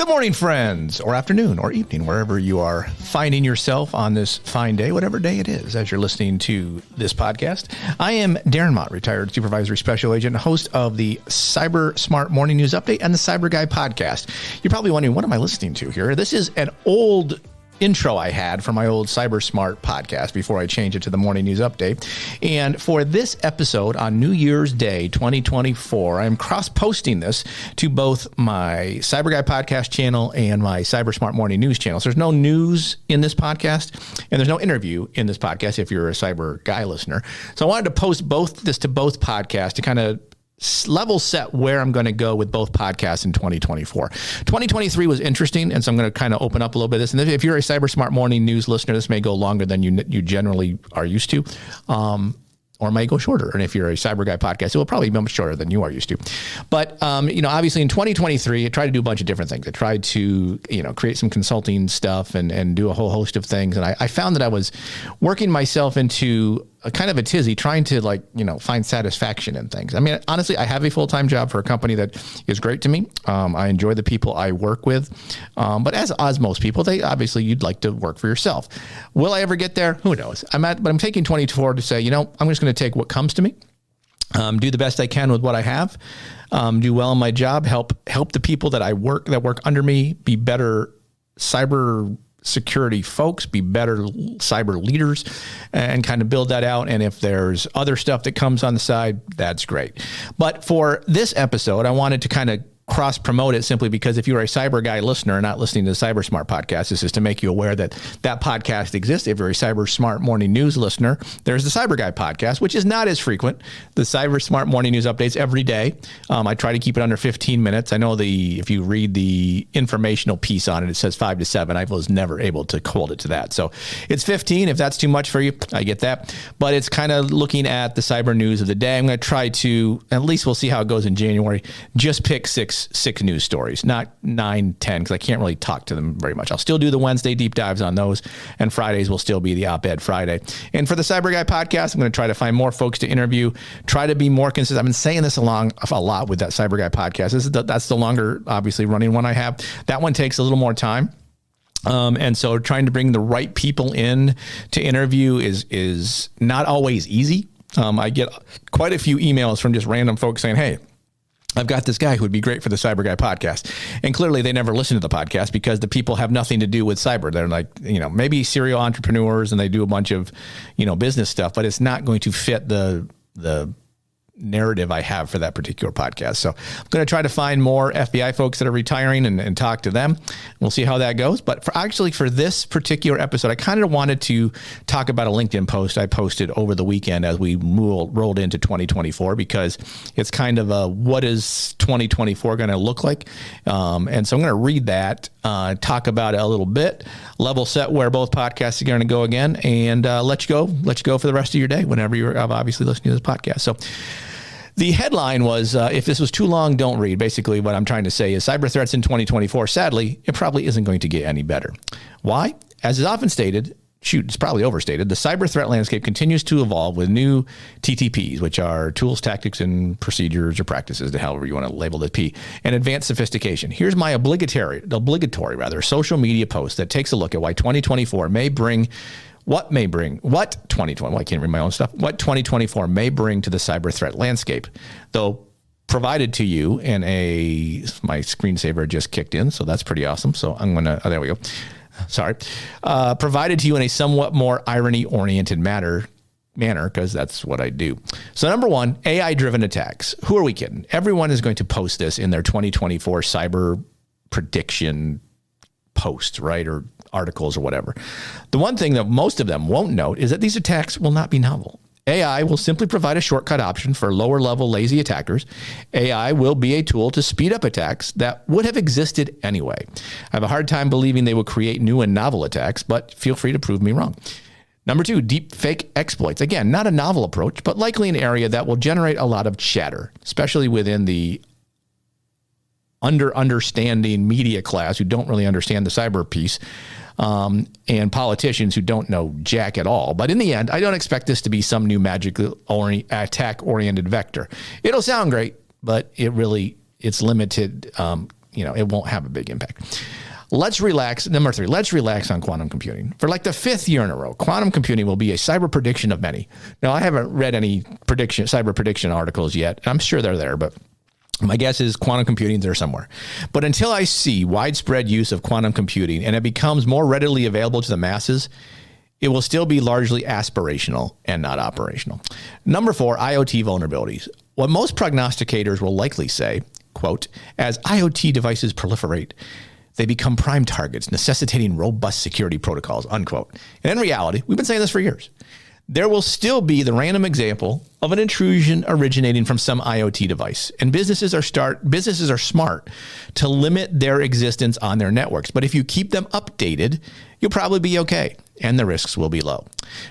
Good morning, friends, or afternoon, or evening, wherever you are finding yourself on this fine day, whatever day it is, as you're listening to this podcast. I am Darren Mott, retired supervisory special agent, host of the Cyber Smart Morning News Update and the Cyber Guy podcast. You're probably wondering, what am I listening to here? This is an old intro I had for my old Cyber Smart podcast before I changed it to the Morning News Update. And for this episode on New Year's Day 2024, I'm cross-posting this to both my Cyber Guy podcast channel and my Cyber Smart Morning News channel. So there's no news in this podcast, and there's no interview in this podcast if you're a Cyber Guy listener. So I wanted to post this to both podcasts to kind of level set where I'm going to go with both podcasts in 2024. 2023 was interesting, and so I'm going to kind of open up a little bit of this. And if you're a Cyber Smart Morning News listener, this may go longer than you generally are used to, or may go shorter. And if you're a Cyber Guy podcast, it will probably be much shorter than you are used to. But, obviously in 2023, I tried to do a bunch of different things. I tried to, create some consulting stuff and do a whole host of things. And I found that I was working myself into a kind of a tizzy trying to find satisfaction in things. I mean, honestly, I have a full-time job for a company that is great to me. I enjoy the people I work with. But as most people, you'd like to work for yourself. Will I ever get there? Who knows? But I'm taking 24 to say, I'm just going to take what comes to me, do the best I can with what I have, do well in my job, help the people that work under me be better cyber security folks, be better cyber leaders, and kind of build that out. And if there's other stuff that comes on the side, that's great. But for this episode, I wanted to kind of cross promote it simply because if you're a Cyber Guy listener and not listening to the Cyber Smart podcast, this is to make you aware that podcast exists. If you're a Cyber Smart Morning News listener, there's the Cyber Guy podcast, which is not as frequent. The Cyber Smart Morning News updates every day. I try to keep it under 15 minutes. I know if you read the informational piece on it, it says 5 to 7. I was never able to hold it to that. So it's 15. If that's too much for you, I get that. But it's kind of looking at the cyber news of the day. I'm going to try to, at least we'll see how it goes in January, just pick six news stories, not 9, 10, because I can't really talk to them very much. I'll still do the Wednesday deep dives on those, and Fridays will still be the op-ed Friday. And for the Cyber Guy podcast, I'm going to try to find more folks to interview, try to be more consistent. I've been saying this a lot with that Cyber Guy podcast. That's the longer, obviously, running one I have. That one takes a little more time. And so trying to bring the right people in to interview is not always easy. I get quite a few emails from just random folks saying, hey, I've got this guy who would be great for the Cyber Guy podcast. And clearly they never listen to the podcast because the people have nothing to do with cyber. They're like, maybe serial entrepreneurs and they do a bunch of, business stuff, but it's not going to fit the narrative I have for that particular podcast. So I'm going to try to find more FBI folks that are retiring and talk to them. We'll see how that goes. But for this particular episode, I kind of wanted to talk about a LinkedIn post I posted over the weekend as we rolled into 2024, because it's kind of what is 2024 going to look like? And so I'm going to read that, talk about it a little bit, level set where both podcasts are going to go again, and let you go for the rest of your day whenever you're obviously listening to this podcast. So the headline was, if this was too long, don't read. Basically, what I'm trying to say is cyber threats in 2024, sadly, it probably isn't going to get any better. Why? As is often stated, it's probably overstated, the cyber threat landscape continues to evolve with new TTPs, which are tools, tactics, and procedures or practices, however you want to label the P, and advanced sophistication. Here's my obligatory social media post that takes a look at why 2024 may bring what 2024 may bring to the cyber threat landscape, though provided to you in my screensaver just kicked in. So that's pretty awesome. So there we go. Sorry. Provided to you in a somewhat more irony-oriented manner, because that's what I do. So number one, AI-driven attacks. Who are we kidding? Everyone is going to post this in their 2024 cyber prediction posts, right? Or articles or whatever. The one thing that most of them won't note is that these attacks will not be novel. AI will simply provide a shortcut option for lower level lazy attackers. AI will be a tool to speed up attacks that would have existed anyway. I have a hard time believing they will create new and novel attacks, but feel free to prove me wrong. Number two, deep fake exploits. Again, not a novel approach, but likely an area that will generate a lot of chatter, especially within the understanding media class who don't really understand the cyber piece. And politicians who don't know jack at all. But in the end, I don't expect this to be some new magical attack-oriented vector. It'll sound great, but it's limited it won't have a big impact. Let's relax. Number 3, let's relax on quantum computing. For like the 5th year in a row, quantum computing will be a cyber prediction of many. Now, I haven't read any cyber prediction articles yet. I'm sure they're there, but my guess is quantum computing is there somewhere. But until I see widespread use of quantum computing and it becomes more readily available to the masses, it will still be largely aspirational and not operational. Number 4, IoT vulnerabilities. What most prognosticators will likely say, quote, as IoT devices proliferate, they become prime targets, necessitating robust security protocols, unquote. And in reality, we've been saying this for years. There will still be the random example of an intrusion originating from some IoT device. And businesses are smart to limit their existence on their networks. But if you keep them updated, you'll probably be okay, and the risks will be low.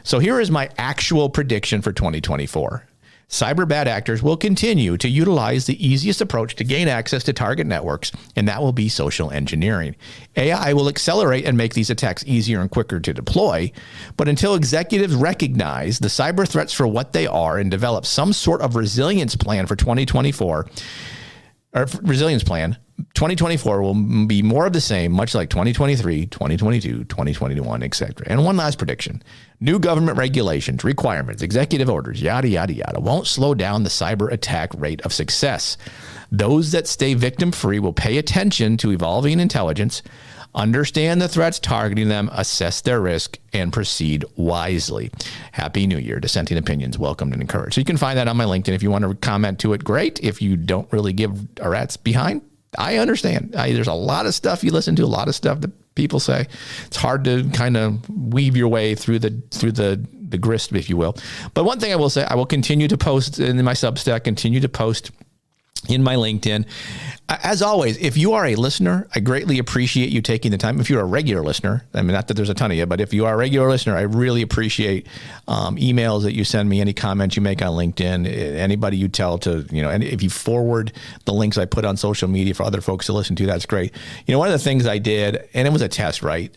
So here is my actual prediction for 2024. Cyber bad actors will continue to utilize the easiest approach to gain access to target networks, and that will be social engineering. AI will accelerate and make these attacks easier and quicker to deploy, but until executives recognize the cyber threats for what they are and develop some sort of resilience plan for 2024, 2024 will be more of the same, much like 2023, 2022, 2021, etc. And one last prediction. New government regulations, requirements, executive orders, yada, yada, yada, won't slow down the cyber attack rate of success. Those that stay victim-free will pay attention to evolving intelligence, understand the threats targeting them, assess their risk, and proceed wisely. Happy New Year. Dissenting opinions welcomed and encouraged. So you can find that on my LinkedIn. If you want to comment to it, great. If you don't really give a rat's behind, I understand. There's a lot of stuff you listen to, a lot of stuff that people say. It's hard to kind of weave your way through the grist, if you will. But one thing I will say, I will continue to post in my Substack, continue to post in my LinkedIn. As always, if you are a listener, I greatly appreciate you taking the time. If you're a regular listener, I mean, not that there's a ton of you, but if you are a regular listener, I really appreciate emails that you send me, any comments you make on LinkedIn, anybody you tell to, and if you forward the links I put on social media for other folks to listen to, that's great. One of the things I did, and it was a test, right?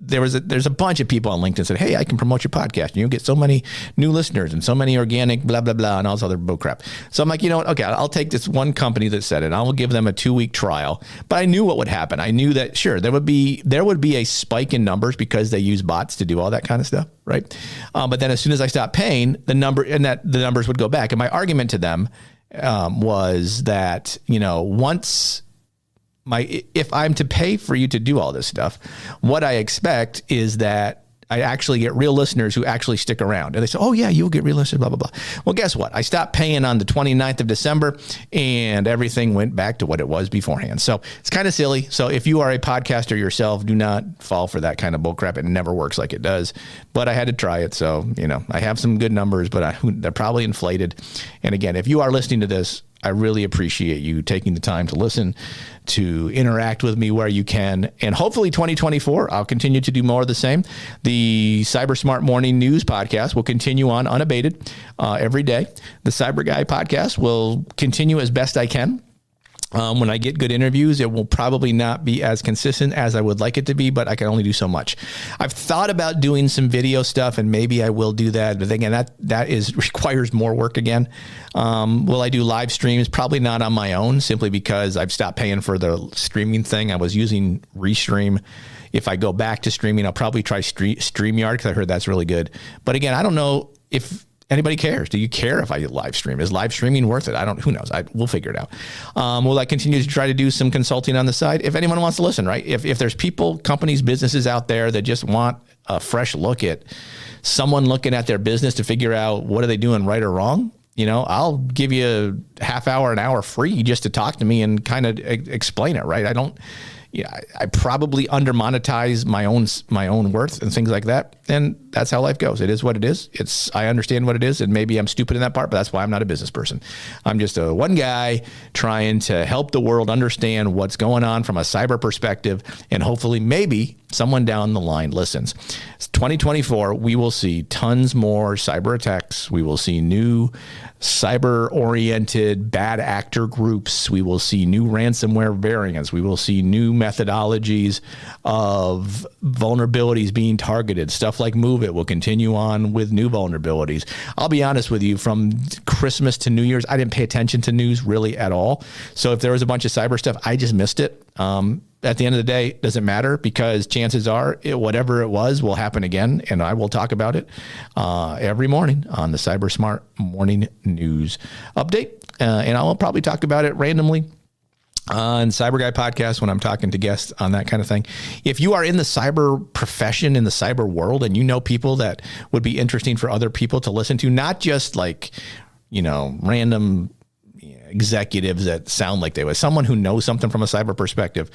There's a bunch of people on LinkedIn said, hey, I can promote your podcast and you'll get so many new listeners and so many organic blah, blah, blah, and all this other bull crap. So I'm like, you know what? Okay, I'll take this one company that said it. I will give them a 2-week trial. But I knew what would happen. I knew that, sure, there would be a spike in numbers because they use bots to do all that kind of stuff, right? But then as soon as I stopped paying, the numbers would go back. And my argument to them was that, once if I'm to pay for you to do all this stuff, what I expect is that I actually get real listeners who actually stick around. And they say, oh yeah, you'll get real listeners, blah, blah, blah. Well, guess what? I stopped paying on the 29th of December and everything went back to what it was beforehand. So it's kind of silly. So if you are a podcaster yourself, do not fall for that kind of bullcrap. It never works like it does, but I had to try it. So, I have some good numbers, but they're probably inflated. And again, if you are listening to this, I really appreciate you taking the time to listen, to interact with me where you can. And hopefully 2024, I'll continue to do more of the same. The Cyber Smart Morning News podcast will continue on unabated every day. The Cyber Guy podcast will continue as best I can. When I get good interviews, it will probably not be as consistent as I would like it to be, but I can only do so much. I've thought about doing some video stuff, and maybe I will do that. But again, that requires more work again. Will I do live streams? Probably not on my own, simply because I've stopped paying for the streaming thing. I was using Restream. If I go back to streaming, I'll probably try StreamYard because I heard that's really good. But again, I don't know if anybody cares. Do you care if I live stream? Is live streaming worth it? Who knows? We'll figure it out. Will I continue to try to do some consulting on the side? If anyone wants to listen, right? If there's people, companies, businesses out there that just want a fresh look at someone looking at their business to figure out what are they doing right or wrong, I'll give you a half hour, an hour free just to talk to me and kind of explain it, right? I probably under monetize my own worth and things like that. And that's how life goes. It is what it is. I understand what it is. And maybe I'm stupid in that part, but that's why I'm not a business person. I'm just a one guy trying to help the world understand what's going on from a cyber perspective and hopefully maybe someone down the line listens. 2024, we will see tons more cyber attacks. We will see new cyber-oriented bad actor groups. We will see new ransomware variants. We will see new methodologies of vulnerabilities being targeted. Stuff like MoveIt will continue on with new vulnerabilities. I'll be honest with you, from Christmas to New Year's, I didn't pay attention to news really at all. So if there was a bunch of cyber stuff, I just missed it. At the end of the day, it doesn't matter, because chances are whatever it was will happen again. And I will talk about it every morning on the Cyber Smart Morning News Update. And I will probably talk about it randomly on Cyber Guy podcast when I'm talking to guests on that kind of thing. If you are in the cyber profession, in the cyber world, and you know people that would be interesting for other people to listen to, not just like, random executives that sound like they would, someone who knows something from a cyber perspective,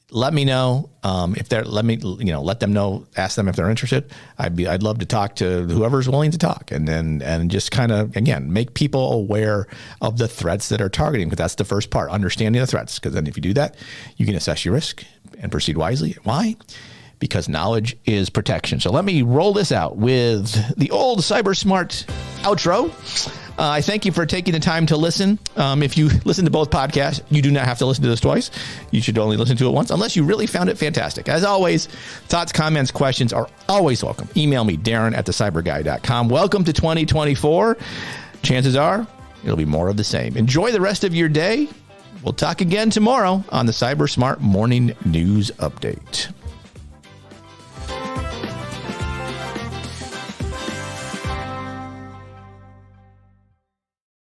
let me know. If they're, let them know, ask them if they're interested. I'd love to talk to whoever's willing to talk, and just kind of, again, make people aware of the threats that are targeting, because that's the first part, understanding the threats. Because then if you do that, you can assess your risk and proceed wisely. Why? Because knowledge is protection. So let me roll this out with the old Cyber Smart outro. I thank you for taking the time to listen. If you listen to both podcasts, you do not have to listen to this twice. You should only listen to it once, unless you really found it fantastic. As always, thoughts, comments, questions are always welcome. Email me, Darren@thecyberguy.com. Welcome to 2024. Chances are it'll be more of the same. Enjoy the rest of your day. We'll talk again tomorrow on the Cyber Smart Morning News Update.